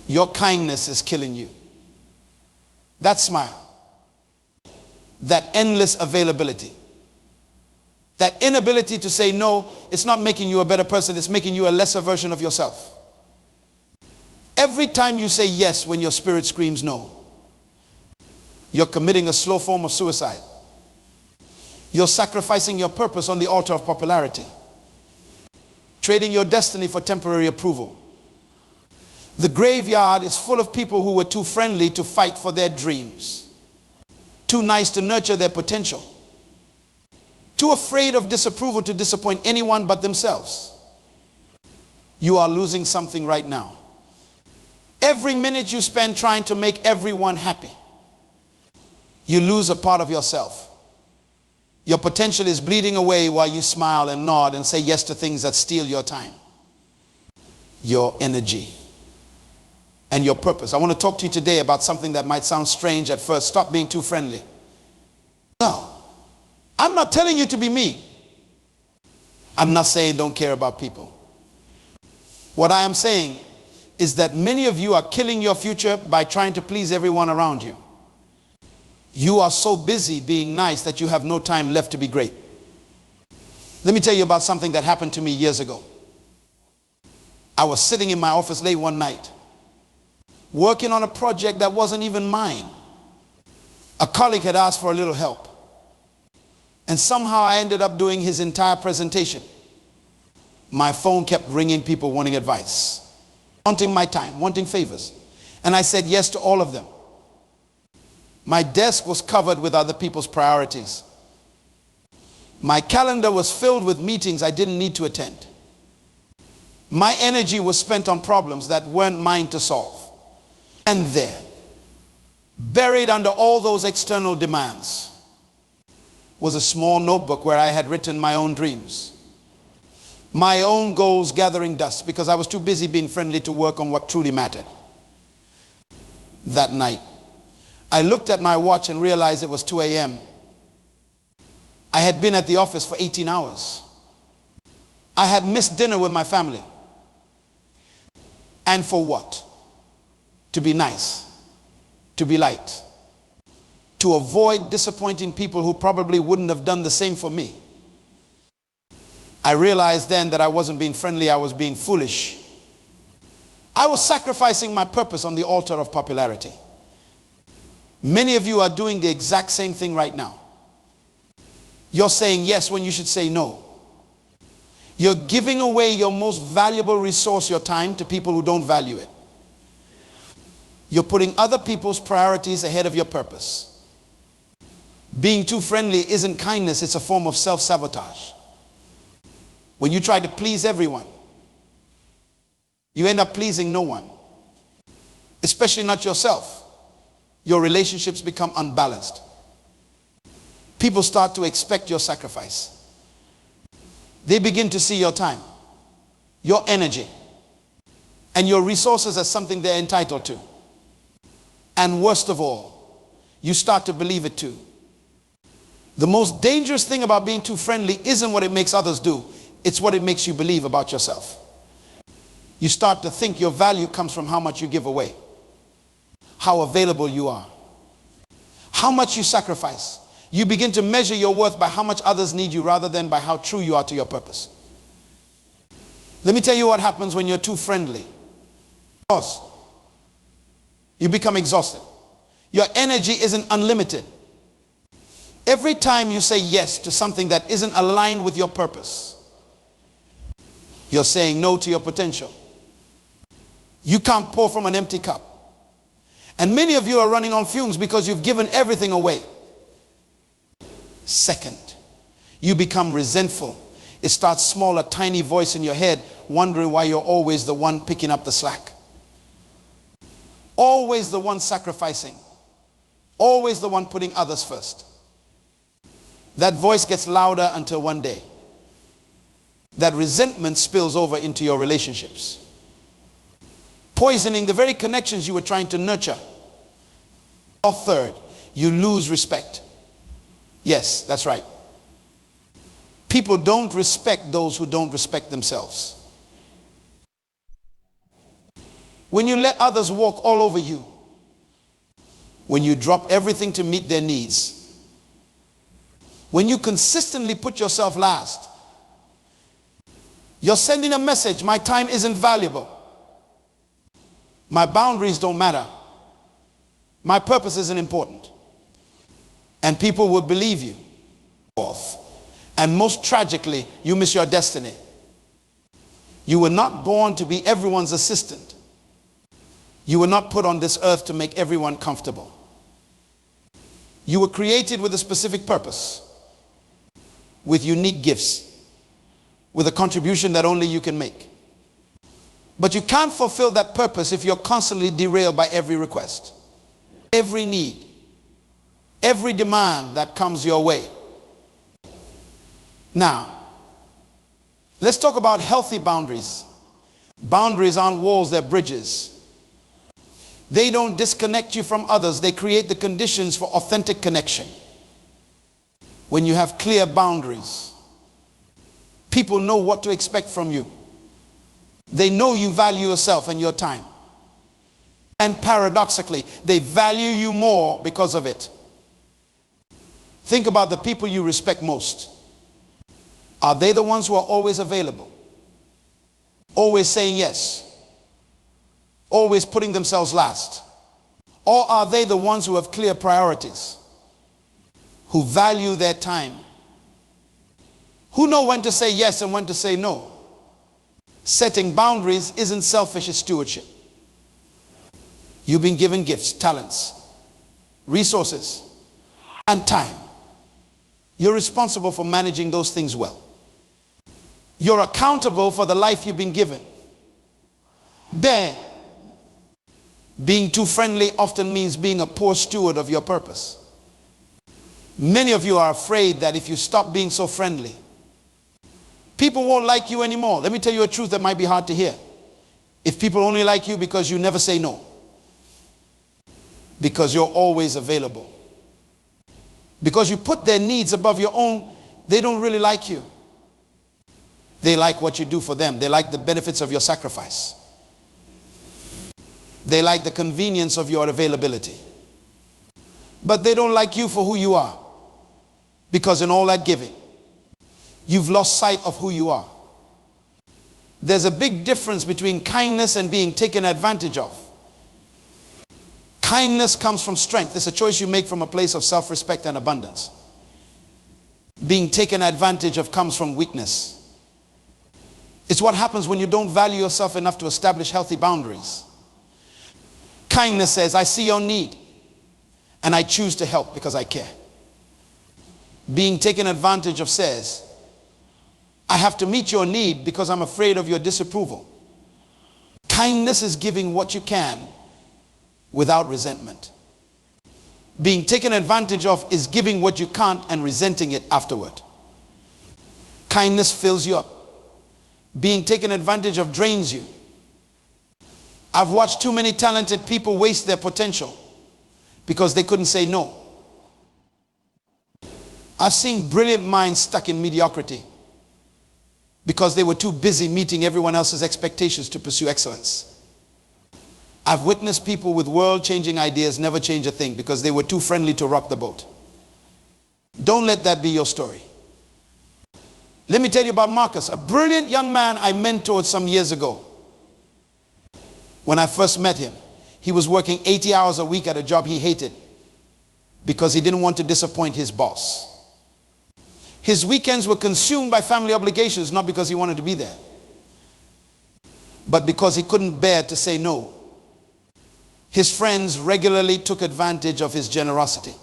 Your kindness is killing you. That smile, that endless availability, that inability to say no, it's not making you a better person, it's making you a lesser version of yourself. Every time you say yes when your spirit screams no, you're committing a slow form of suicide. You're sacrificing your purpose on the altar of popularity, trading your destiny for temporary approval. The graveyard is full of people who were too friendly to fight for their dreams, too nice to nurture their potential, too afraid of disapproval to disappoint anyone but themselves. You are losing something right now. Every minute you spend trying to make everyone happy, you lose a part of yourself. Your potential is bleeding away while you smile and nod and say yes to things that steal your time, your energy, and your purpose. I want to talk to you today about something that might sound strange at first. Stop being too friendly. No, I'm not telling you to be me. I'm not saying don't care about people. What I am saying is that many of you are killing your future by trying to please everyone around you. You are so busy being nice that you have no time left to be great. Let me tell you about something that happened to me years ago. I was sitting in my office late one night, working on a project that wasn't even mine. A colleague had asked for a little help, and somehow I ended up doing his entire presentation. My phone kept ringing, people wanting advice, wanting my time, wanting favors. And I said yes to all of them. My desk was covered with other people's priorities. My calendar was filled with meetings I didn't need to attend. My energy was spent on problems that weren't mine to solve. And there, buried under all those external demands, was a small notebook where I had written my own dreams, my own goals gathering dust because I was too busy being friendly to work on what truly mattered. That night, I looked at my watch and realized it was 2 a.m. I had been at the office for 18 hours. I had missed dinner with my family. And for what? To be nice, to be light, to avoid disappointing people who probably wouldn't have done the same for me. I realized then that I wasn't being friendly, I was being foolish. I was sacrificing my purpose on the altar of popularity. Many of you are doing the exact same thing right now. You're saying yes when you should say no. You're giving away your most valuable resource, your time, to people who don't value it. You're putting other people's priorities ahead of your purpose. Being too friendly isn't kindness, it's a form of self-sabotage. When you try to please everyone, you end up pleasing no one, especially not yourself. Your relationships become unbalanced. People start to expect your sacrifice. They begin to see your time, your energy, and your resources as something they're entitled to. And worst of all, you start to believe it too. The most dangerous thing about being too friendly isn't what it makes others do. It's what it makes you believe about yourself. You start to think your value comes from how much you give away, how available you are, how much you sacrifice. You begin to measure your worth by how much others need you rather than by how true you are to your purpose. Let me tell you what happens when you're too friendly. First, you become exhausted. Your energy isn't unlimited. Every time you say yes to something that isn't aligned with your purpose, you're saying no to your potential. You can't pour from an empty cup. And many of you are running on fumes because you've given everything away. Second, you become resentful. It starts small, a tiny voice in your head wondering why you're always the one picking up the slack. Always the one sacrificing. Always the one putting others first. That voice gets louder until one day that resentment spills over into your relationships, poisoning the very connections you were trying to nurture. Or third, you lose respect. Yes, that's right. People don't respect those who don't respect themselves. when you let others walk all over you, when you drop everything to meet their needs, when you consistently put yourself last, you're sending a message: my time isn't valuable. My boundaries don't matter. My purpose isn't important. And people will believe you. And most tragically, you miss your destiny. You were not born to be everyone's assistant. You were not put on this earth to make everyone comfortable. You were created with a specific purpose, with unique gifts, with a contribution that only you can make. But you can't fulfill that purpose if you're constantly derailed by every request, every need, every demand that comes your way. Now, let's talk about healthy boundaries. Boundaries aren't walls, they're bridges. They don't disconnect you from others. They create the conditions for authentic connection. When you have clear boundaries, people know what to expect from you. They know you value yourself and your time. And paradoxically, they value you more because of it. Think about the people you respect most. Are they the ones who are always available? Always saying yes? Always putting themselves last? Or are they the ones who have clear priorities? Who value their time? Who know when to say yes and when to say no? Setting boundaries isn't selfish, it's stewardship. You've been given gifts, talents, resources, and time. You're responsible for managing those things well. You're accountable for the life you've been given. Being too friendly often means being a poor steward of your purpose. Many of you are afraid that if you stop being so friendly, people won't like you anymore. Let me tell you a truth that might be hard to hear. If people only like you because you never say no, because you're always available, because you put their needs above your own, they don't really like you. They like what you do for them. They like the benefits of your sacrifice. They like the convenience of your availability. But they don't like you for who you are. Because in all that giving, you've lost sight of who you are. There's a big difference between kindness and being taken advantage of. Kindness comes from strength. It's a choice you make from a place of self-respect and abundance. Being taken advantage of comes from weakness. It's what happens when you don't value yourself enough to establish healthy boundaries. Kindness says, I see your need and I choose to help because I care. Being taken advantage of says, I have to meet your need because I'm afraid of your disapproval. Kindness is giving what you can without resentment. Being taken advantage of is giving what you can't and resenting it afterward. Kindness fills you up. Being taken advantage of drains you. I've watched too many talented people waste their potential because they couldn't say no. I've seen brilliant minds stuck in mediocrity because they were too busy meeting everyone else's expectations to pursue excellence. I've witnessed people with world-changing ideas never change a thing because they were too friendly to rock the boat. Don't let that be your story. Let me tell you about Marcus, a brilliant young man I mentored some years ago. When I first met him, he was working 80 hours a week at a job he hated because he didn't want to disappoint his boss. His weekends were consumed by family obligations, not because he wanted to be there, but because he couldn't bear to say no. His friends regularly took advantage of his generosity,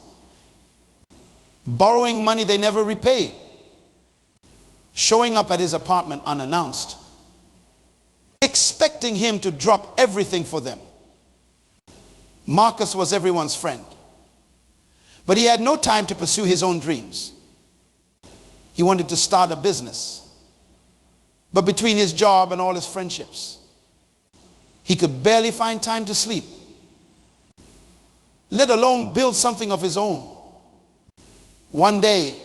borrowing money they never repaid, showing up at his apartment unannounced, expecting him to drop everything for them. Marcus was everyone's friend, but he had no time to pursue his own dreams. He wanted to start a business, but between his job and all his friendships, he could barely find time to sleep, let alone build something of his own. One day,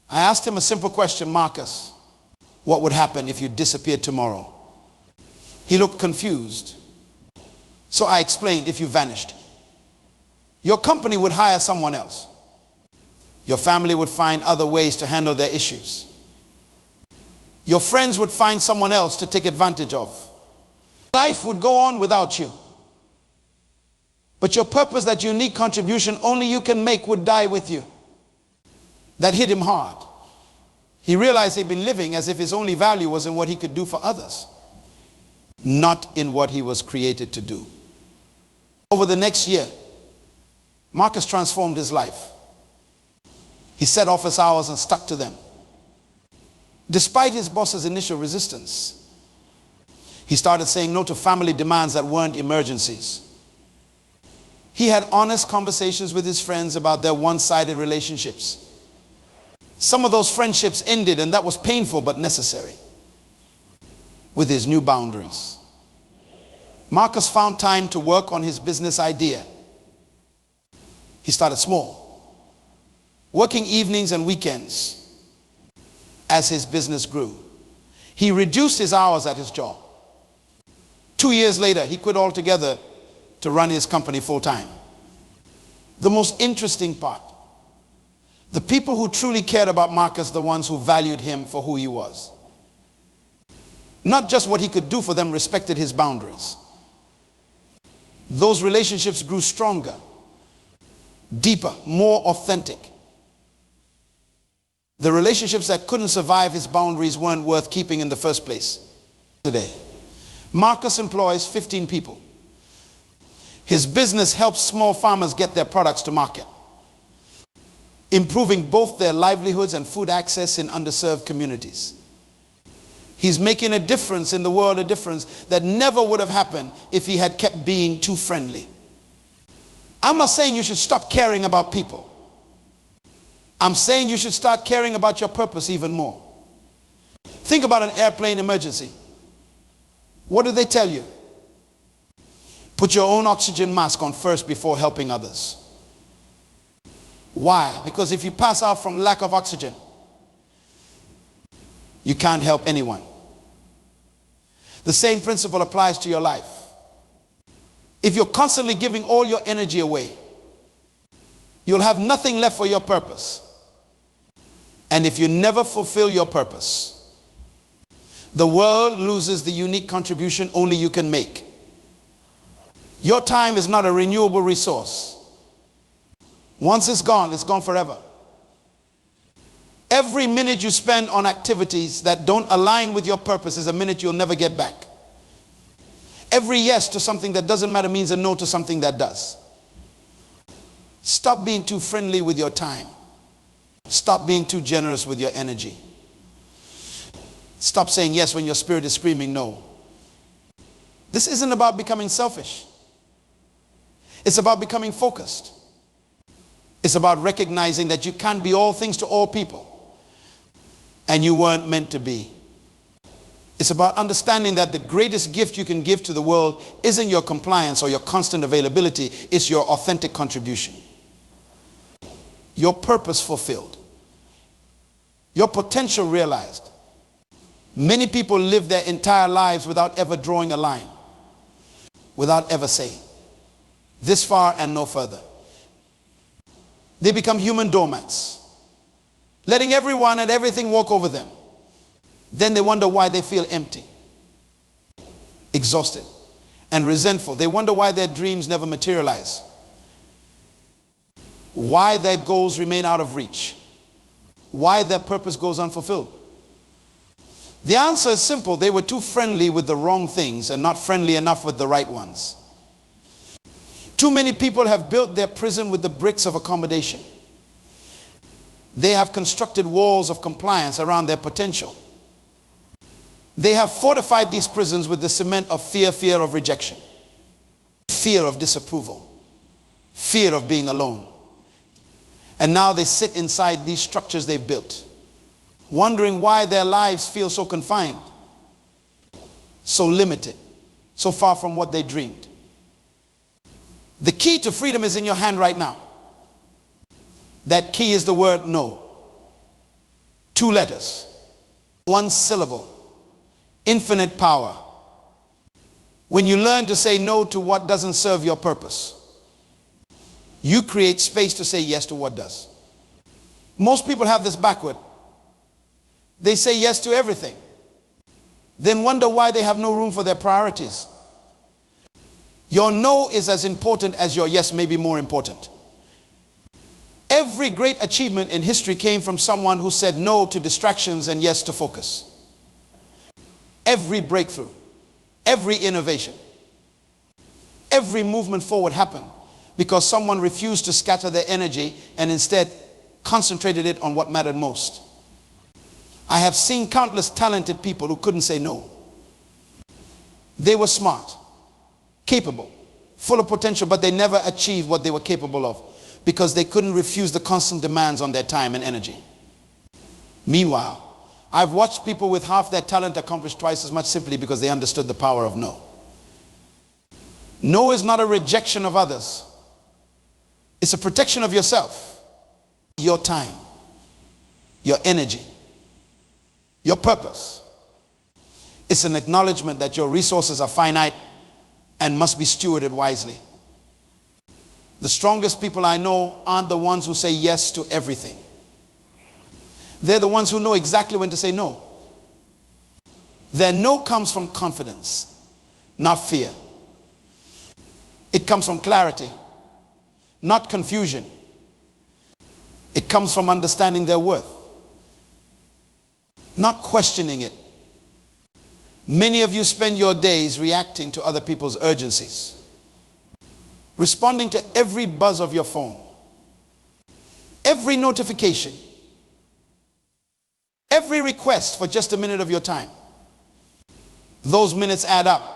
I asked him a simple question, Marcus, what would happen if you disappeared tomorrow? He looked confused. So I explained, if you vanished, your company would hire someone else. Your family would find other ways to handle their issues. Your friends would find someone else to take advantage of. Life would go on without you. But your purpose, that unique contribution only you can make, would die with you. That hit him hard. He realized he'd been living as if his only value was in what he could do for others, not in what he was created to do. Over the next year, Marcus transformed his life. He set office hours and stuck to them. Despite his boss's initial resistance, he started saying no to family demands that weren't emergencies. He had honest conversations with his friends about their one-sided relationships. Some of those friendships ended, and that was painful but necessary. With his new boundaries, Marcus found time to work on his business idea. He started small, working evenings and weekends. As his business grew, he reduced his hours at his job. 2 years later, he quit altogether to run his company full-time. The most interesting part, the people who truly cared about Marcus, the ones who valued him for who he was. Not just what he could do for them, respected his boundaries. Those relationships grew stronger, deeper, more authentic. The relationships that couldn't survive his boundaries weren't worth keeping in the first place. Today, Marcus employs 15 people. His business helps small farmers get their products to market, improving both their livelihoods and food access in underserved communities. He's making a difference in the world, a difference that never would have happened if he had kept being too friendly. I'm not saying you should stop caring about people. I'm saying you should start caring about your purpose even more. Think about an airplane emergency. What do they tell you? Put your own oxygen mask on first before helping others. Why? Because if you pass out from lack of oxygen, you can't help anyone. The same principle applies to your life. If you're constantly giving all your energy away, you'll have nothing left for your purpose. And if you never fulfill your purpose, the world loses the unique contribution only you can make. Your time is not a renewable resource. Once it's gone forever. Every minute you spend on activities that don't align with your purpose is a minute you'll never get back. Every yes to something that doesn't matter means a no to something that does. Stop being too friendly with your time. Stop being too generous with your energy. Stop saying yes when your spirit is screaming no. This isn't about becoming selfish. It's about becoming focused. It's about recognizing that you can't be all things to all people, and you weren't meant to be. It's about understanding that the greatest gift you can give to the world isn't your compliance or your constant availability, it's your authentic contribution. Your purpose fulfilled. Your potential realized. Many people live their entire lives without ever drawing a line, without ever saying, this far and no further. They become human doormats, letting everyone and everything walk over them. Then they wonder why they feel empty, exhausted, and resentful. They wonder why their dreams never materialize, why their goals remain out of reach, why their purpose goes unfulfilled. The answer is simple. They were too friendly with the wrong things and not friendly enough with the right ones. Too many people have built their prison with the bricks of accommodation. They have constructed walls of compliance around their potential. They have fortified these prisons with the cement of fear, fear of rejection, fear of disapproval, fear of being alone. And now they sit inside these structures they've built, wondering why their lives feel so confined, so limited, so far from what they dreamed. The key to freedom is in your hand right now. That key is the word no. 2 letters, 1 syllable, infinite power. When you learn to say no to what doesn't serve your purpose, you create space to say yes to what does. Most people have this backward. They say yes to everything, then wonder why they have no room for their priorities. Your no is as important as your yes, maybe more important. Every great achievement in history came from someone who said no to distractions and yes to focus. Every breakthrough, every innovation, every movement forward happened because someone refused to scatter their energy and instead concentrated it on what mattered most. I have seen countless talented people who couldn't say no. They were smart, capable, full of potential, but they never achieved what they were capable of because they couldn't refuse the constant demands on their time and energy. Meanwhile, I've watched people with half their talent accomplish twice as much simply because they understood the power of no. No is not a rejection of others. It's a protection of yourself, your time, your energy, your purpose. It's an acknowledgement that your resources are finite and must be stewarded wisely. The strongest people I know aren't the ones who say yes to everything. They're the ones who know exactly when to say no. Their no comes from confidence, not fear. It comes from clarity, not confusion. It comes from understanding their worth, not questioning it. Many of you spend your days reacting to other people's urgencies, responding to every buzz of your phone, every notification, every request for just a minute of your time. Those minutes add up.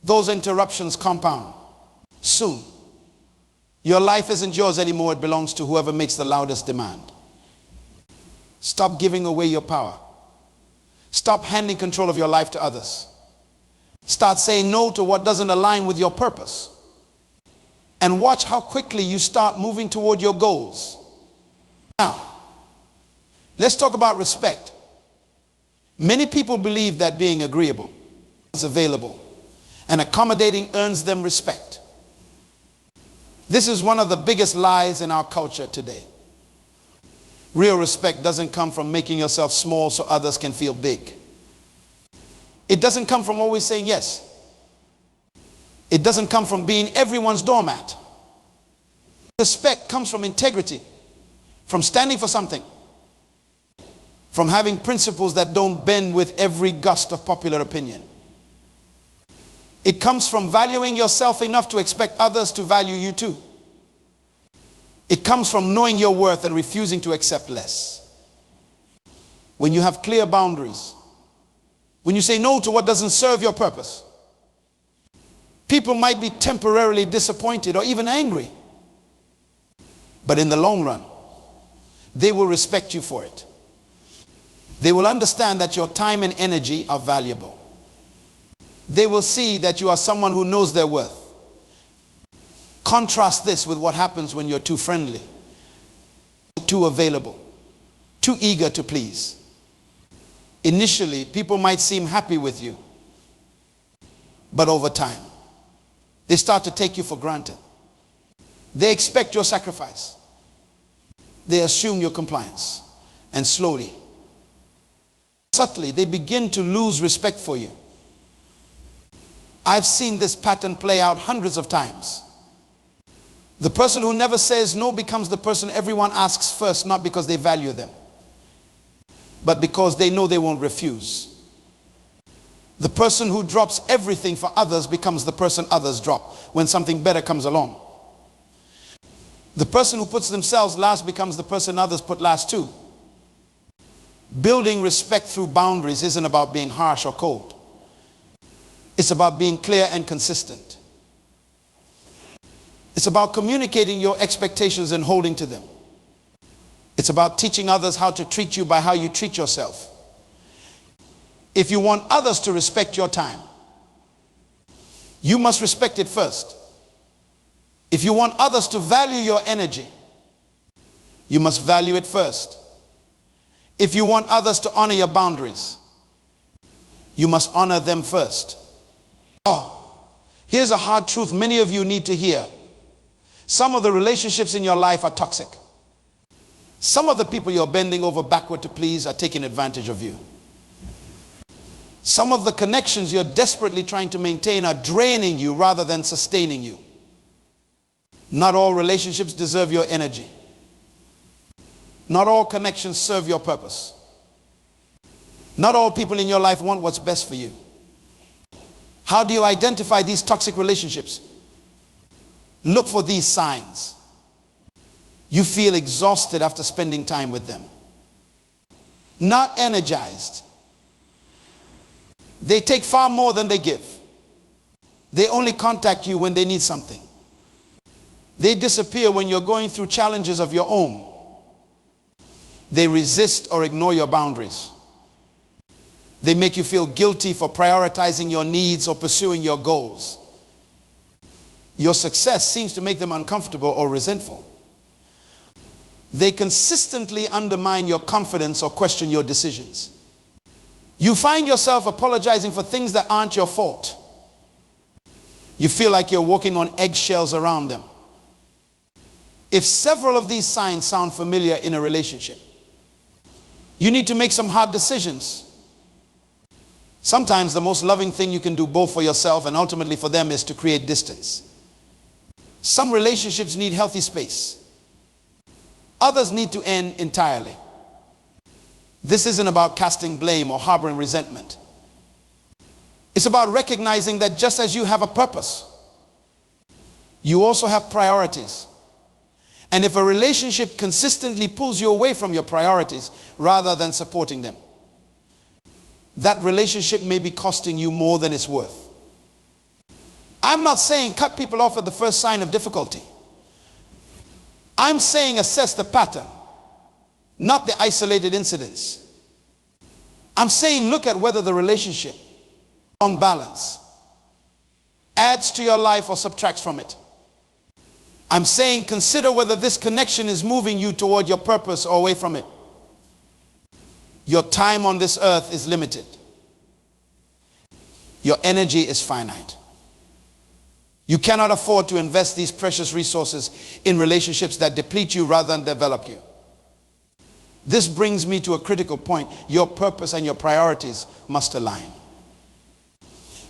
Those interruptions compound. Soon, your life isn't yours anymore. It belongs to whoever makes the loudest demand. Stop giving away your power. Stop handing control of your life to others. Start saying no to what doesn't align with your purpose. And watch how quickly you start moving toward your goals. Now, let's talk about respect. Many people believe that being agreeable is available and accommodating earns them respect. This is one of the biggest lies in our culture today. Real respect doesn't come from making yourself small so others can feel big. It doesn't come from always saying yes. It doesn't come from being everyone's doormat. Respect comes from integrity, from standing for something, from having principles that don't bend with every gust of popular opinion. It comes from valuing yourself enough to expect others to value you too. It comes from knowing your worth and refusing to accept less. When you have clear boundaries, when you say no to what doesn't serve your purpose, people might be temporarily disappointed or even angry. But in the long run, they will respect you for it. They will understand that your time and energy are valuable. They will see that you are someone who knows their worth. Contrast this with what happens when you're too friendly, too available, too eager to please. Initially, people might seem happy with you, but over time, they start to take you for granted. They expect your sacrifice. They assume your compliance. And slowly, subtly, they begin to lose respect for you. I've seen this pattern play out hundreds of times. The person who never says no becomes the person everyone asks first, not because they value them, but because they know they won't refuse. The person who drops everything for others becomes the person others drop when something better comes along. The person who puts themselves last becomes the person others put last too. Building respect through boundaries isn't about being harsh or cold. It's about being clear and consistent. It's about communicating your expectations and holding to them. It's about teaching others how to treat you by how you treat yourself. If you want others to respect your time, you must respect it first. If you want others to value your energy, you must value it first. If you want others to honor your boundaries, you must honor them first. Here's a hard truth many of you need to hear. Some of the relationships in your life are toxic. Some of the people you're bending over backward to please are taking advantage of you. Some of the connections you're desperately trying to maintain are draining you rather than sustaining you. Not all relationships deserve your energy. Not all connections serve your purpose. Not all people in your life want what's best for you. How do you identify these toxic relationships? Look for these signs. You feel exhausted after spending time with them. Not energized. They take far more than they give. They only contact you when they need something. They disappear when you're going through challenges of your own. They resist or ignore your boundaries. They make you feel guilty for prioritizing your needs or pursuing your goals. Your success seems to make them uncomfortable or resentful. They consistently undermine your confidence or question your decisions. You find yourself apologizing for things that aren't your fault. You feel like you're walking on eggshells around them. If several of these signs sound familiar in a relationship, you need to make some hard decisions. Sometimes the most loving thing you can do both for yourself and ultimately for them is to create distance. Some relationships need healthy space. Others need to end entirely. This isn't about casting blame or harboring resentment. It's about recognizing that just as you have a purpose, you also have priorities. And if a relationship consistently pulls you away from your priorities rather than supporting them, that relationship may be costing you more than it's worth. I'm not saying cut people off at the first sign of difficulty. I'm saying assess the pattern, not the isolated incidents. I'm saying look at whether the relationship, on balance, adds to your life or subtracts from it. I'm saying consider whether this connection is moving you toward your purpose or away from it. Your time on this earth is limited. Your energy is finite. You cannot afford to invest these precious resources in relationships that deplete you rather than develop you. This brings me to a critical point. Your purpose and your priorities must align.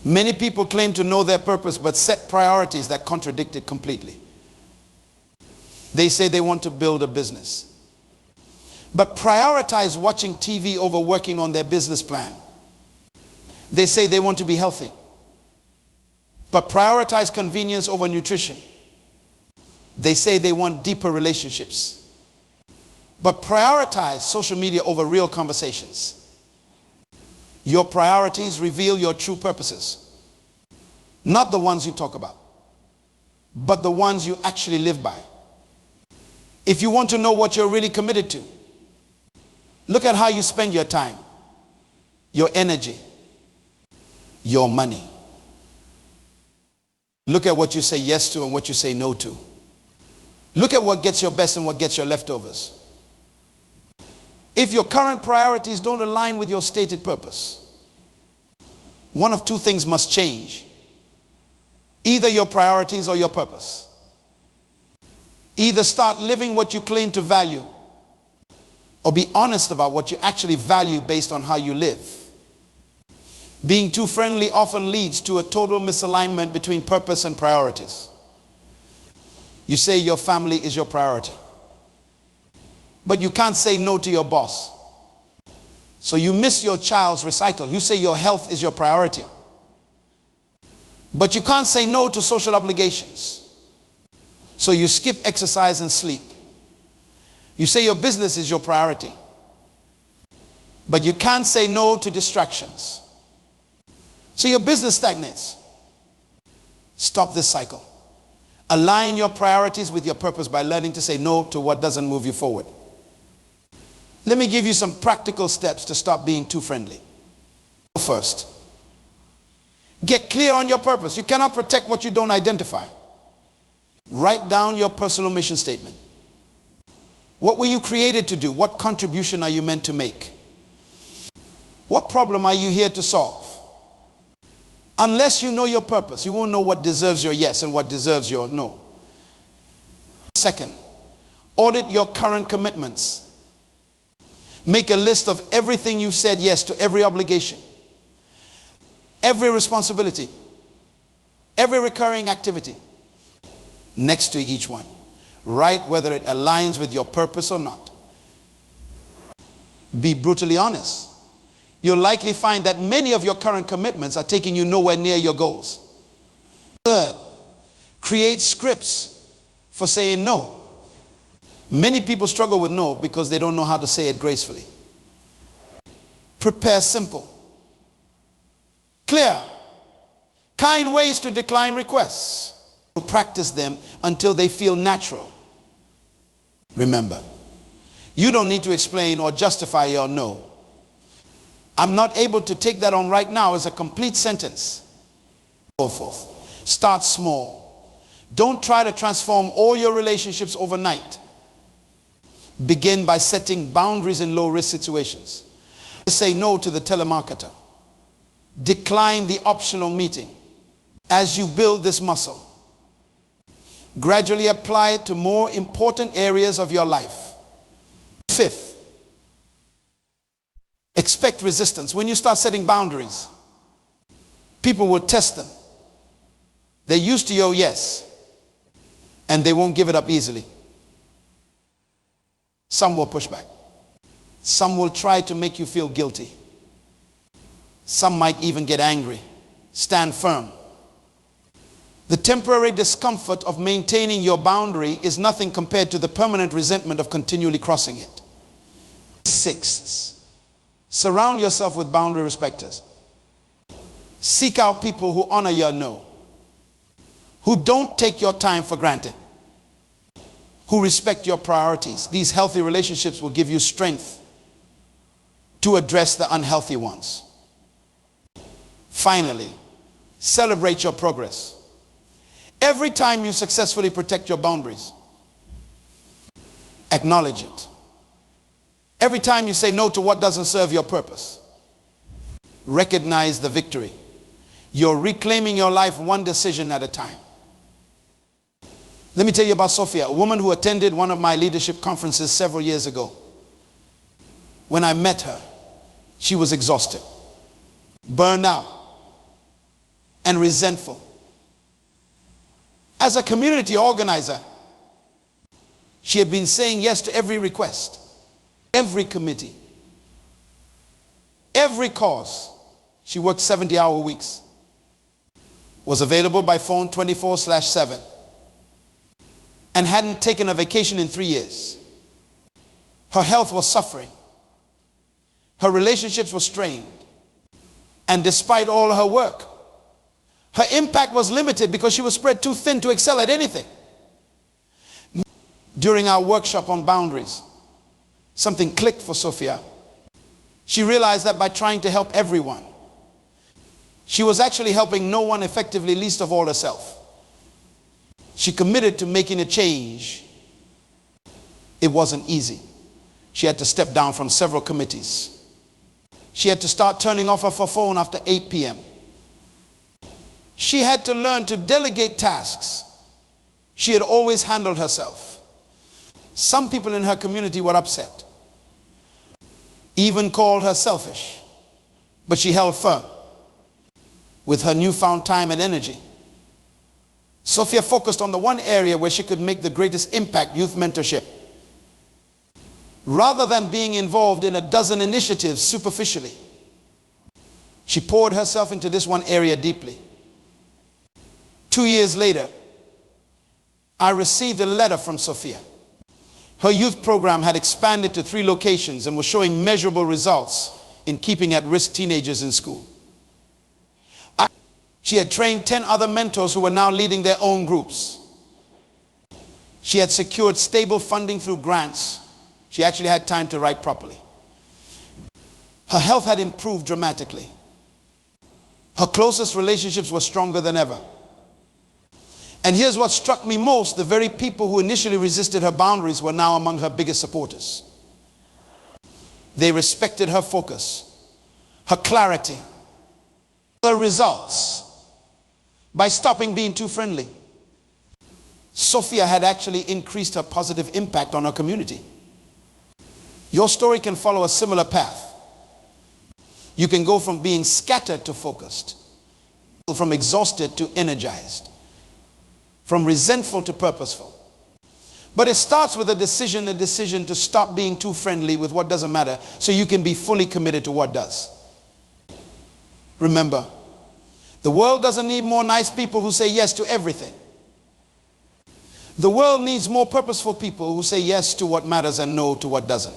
Many people claim to know their purpose but set priorities that contradict it completely. They say they want to build a business, but prioritize watching TV over working on their business plan. They say they want to be healthy, but prioritize convenience over nutrition. They say they want deeper relationships, but prioritize social media over real conversations. Your priorities reveal your true purposes, not the ones you talk about, but the ones you actually live by. If you want to know what you're really committed to, look at how you spend your time, your energy, your money. Look at what you say yes to and what you say no to. Look at what gets your best and what gets your leftovers. If your current priorities don't align with your stated purpose, one of two things must change. Either your priorities or your purpose. Either start living what you claim to value, or be honest about what you actually value based on how you live. Being too friendly often leads to a total misalignment between purpose and priorities. You say your family is your priority, but you can't say no to your boss. So you miss your child's recital. You say your health is your priority, but you can't say no to social obligations. So you skip exercise and sleep. You say your business is your priority, but you can't say no to distractions. So your business stagnates. Stop this cycle. Align your priorities with your purpose by learning to say no to what doesn't move you forward. Let me give you some practical steps to stop being too friendly. First, get clear on your purpose. You cannot protect what you don't identify. Write down your personal mission statement. What were you created to do? What contribution are you meant to make? What problem are you here to solve? Unless you know your purpose, you won't know what deserves your yes and what deserves your no. Second, audit your current commitments. Make a list of everything you said yes to, every obligation, every responsibility, every recurring activity. Next to each one, write whether it aligns with your purpose or not. Be brutally honest. You'll likely find that many of your current commitments are taking you nowhere near your goals. Third, create scripts for saying no. Many people struggle with no because they don't know how to say it gracefully. Prepare simple, clear, kind ways to decline requests. Practice them until they feel natural. Remember, you don't need to explain or justify your no. I'm not able to take that on right now as a complete sentence. So forth. Start small. Don't try to transform all your relationships overnight. Begin by setting boundaries in low-risk situations. Say no to the telemarketer. Decline the optional meeting. As you build this muscle, gradually apply it to more important areas of your life. Fifth, expect resistance. When you start setting boundaries, people will test them. They're used to your yes, and they won't give it up easily. Some will push back. Some will try to make you feel guilty. Some might even get angry. Stand firm. The temporary discomfort of maintaining your boundary is nothing compared to the permanent resentment of continually crossing it. Sixth, surround yourself with boundary respecters. Seek out people who honor your no, who don't take your time for granted, who respect your priorities. These healthy relationships will give you strength to address the unhealthy ones. Finally, celebrate your progress. Every time you successfully protect your boundaries, acknowledge it. Every time you say no to what doesn't serve your purpose, recognize the victory. You're reclaiming your life one decision at a time. Let me tell you about Sophia, a woman who attended one of my leadership conferences several years ago. When I met her, she was exhausted, burned out, and resentful. As a community organizer, she had been saying yes to every request, every committee, every cause. She worked 70-hour weeks, was available by phone 24/7, and hadn't taken a vacation in 3 years. Her health was suffering. Her relationships were strained. And despite all her work, her impact was limited because she was spread too thin to excel at anything. During our workshop on boundaries, something clicked for Sophia. She realized that by trying to help everyone, she was actually helping no one effectively, least of all herself. She committed to making a change. It wasn't easy. She had to step down from several committees. She had to start turning off her phone after 8 p.m. She had to learn to delegate tasks. She had always handled herself. Some people in her community were upset, even called her selfish, but she held firm. With her newfound time and energy, Sophia focused on the one area where she could make the greatest impact: youth mentorship. Rather than being involved in a dozen initiatives superficially, she poured herself into this one area deeply. 2 years later, I received a letter from Sophia. Her youth program had expanded to 3 locations and was showing measurable results in keeping at-risk teenagers in school. She had trained 10 other mentors who were now leading their own groups. She had secured stable funding through grants. She actually had time to write properly. Her health had improved dramatically. Her closest relationships were stronger than ever. And here's what struck me most: the very people who initially resisted her boundaries were now among her biggest supporters. They respected her focus, her clarity, her results, by stopping being too friendly. Sophia had actually increased her positive impact on her community. Your story can follow a similar path. You can go from being scattered to focused, from exhausted to energized, from resentful to purposeful. But it starts with a decision to stop being too friendly with what doesn't matter so you can be fully committed to what does. Remember, the world doesn't need more nice people who say yes to everything. The world needs more purposeful people who say yes to what matters and no to what doesn't.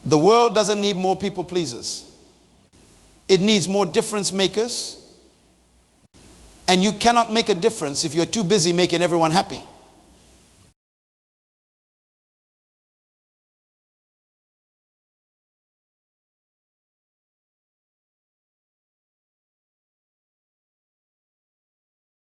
The world doesn't need more people pleasers. It needs more difference makers. And you cannot make a difference if you're too busy making everyone happy.